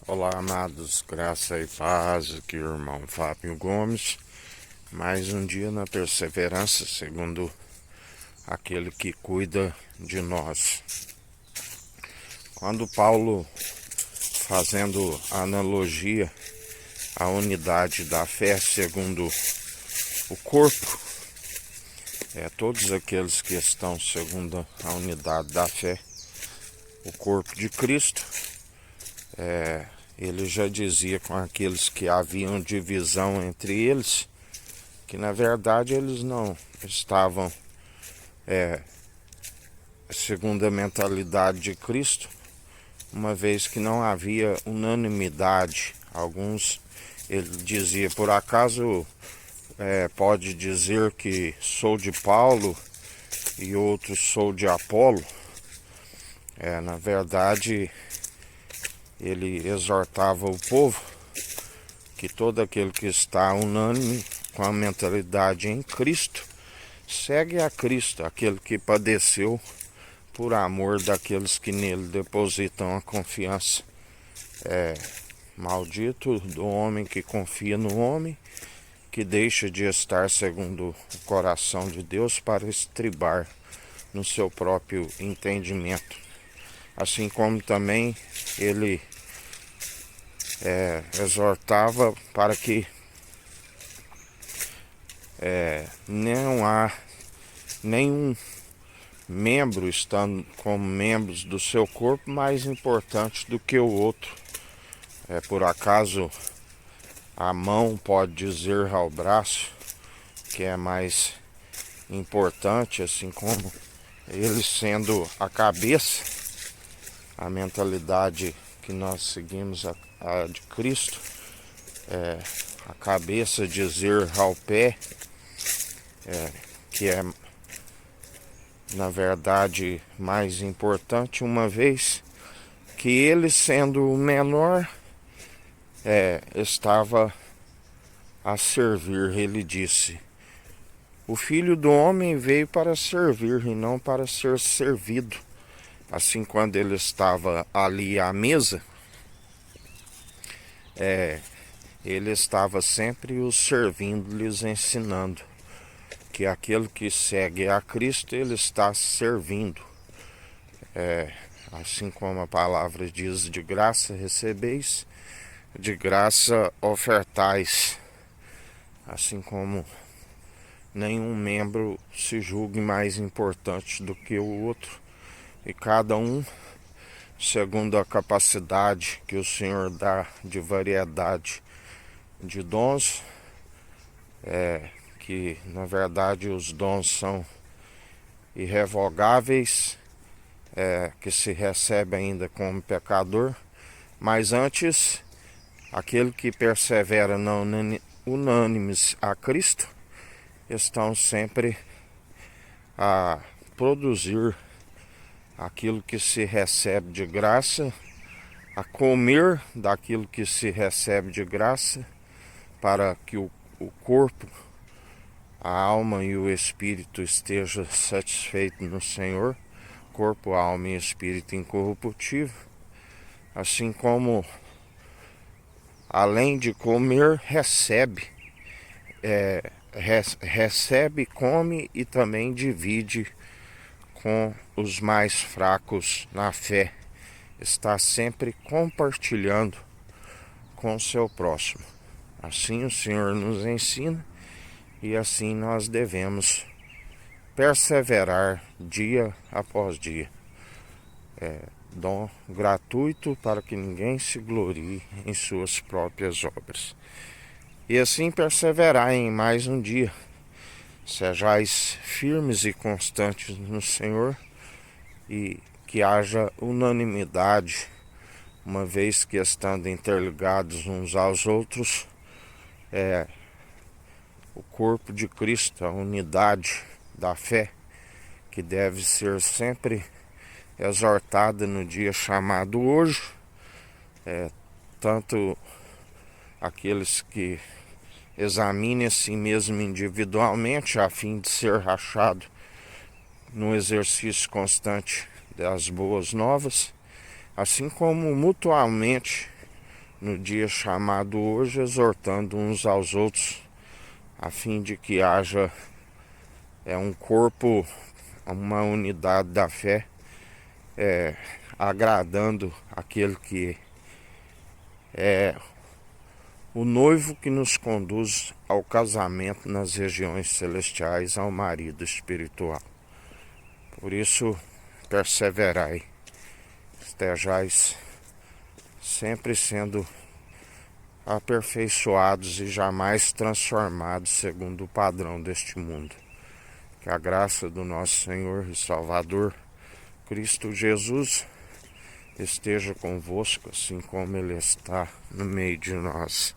Olá, amados, graça e paz, aqui o irmão Fábio Gomes. Mais um dia na perseverança, segundo aquele que cuida de nós. Quando Paulo, fazendo analogia à unidade da fé segundo o corpo, todos aqueles que estão segundo a unidade da fé, o corpo de Cristo, ele já dizia com aqueles que haviam divisão entre eles, que na verdade eles não estavam segundo a mentalidade de Cristo, uma vez que não havia unanimidade. Alguns, ele dizia, por acaso pode dizer que sou de Paulo e outros sou de Apolo? Na verdade, ele exortava o povo que todo aquele que está unânime com a mentalidade em Cristo segue a Cristo, aquele que padeceu por amor daqueles que nele depositam a confiança. Maldito do homem que confia no homem, que deixa de estar segundo o coração de Deus para estribar no seu próprio entendimento. Assim como também ele exortava para que não há nenhum membro estando como membros do seu corpo mais importante do que o outro. Por acaso a mão pode dizer ao braço que é mais importante, assim como ele sendo a cabeça, a mentalidade que nós seguimos a de Cristo, a cabeça dizer ao pé, que é na verdade mais importante, uma vez que ele, sendo o menor, estava a servir. Ele disse: o Filho do Homem veio para servir e não para ser servido. Assim, quando ele estava ali à mesa, ele estava sempre os servindo, lhes ensinando que aquele que segue a Cristo, ele está servindo. Assim como a palavra diz, de graça recebeis, de graça ofertais. Assim como nenhum membro se julgue mais importante do que o outro, e cada um segundo a capacidade que o Senhor dá de variedade de dons, que na verdade os dons são irrevogáveis, que se recebe ainda como pecador, mas antes, aquele que persevera na unânimes a Cristo, estão sempre a produzir aquilo que se recebe de graça, a comer daquilo que se recebe de graça, para que o corpo, a alma e o espírito estejam satisfeitos no Senhor, corpo, alma e espírito incorruptível. Assim como, além de comer, recebe, come e também divide com os mais fracos na fé. Está sempre compartilhando com o seu próximo. Assim o Senhor nos ensina e assim nós devemos perseverar dia após dia. Dom gratuito para que ninguém se glorie em suas próprias obras. E assim perseverar em mais um dia. Sejais firmes e constantes no Senhor, e que haja unanimidade, uma vez que estando interligados uns aos outros, o corpo de Cristo, a unidade da fé, que deve ser sempre exortada no dia chamado hoje, tanto aqueles que examinem a si mesmo individualmente, a fim de ser rachado no exercício constante das boas novas, assim como mutuamente no dia chamado hoje, exortando uns aos outros, a fim de que haja um corpo, uma unidade da fé, agradando aquele que é o noivo que nos conduz ao casamento nas regiões celestiais, ao marido espiritual. Por isso, perseverai, estejais sempre sendo aperfeiçoados e jamais transformados segundo o padrão deste mundo. Que a graça do nosso Senhor e Salvador, Cristo Jesus, esteja convosco, assim como Ele está no meio de nós.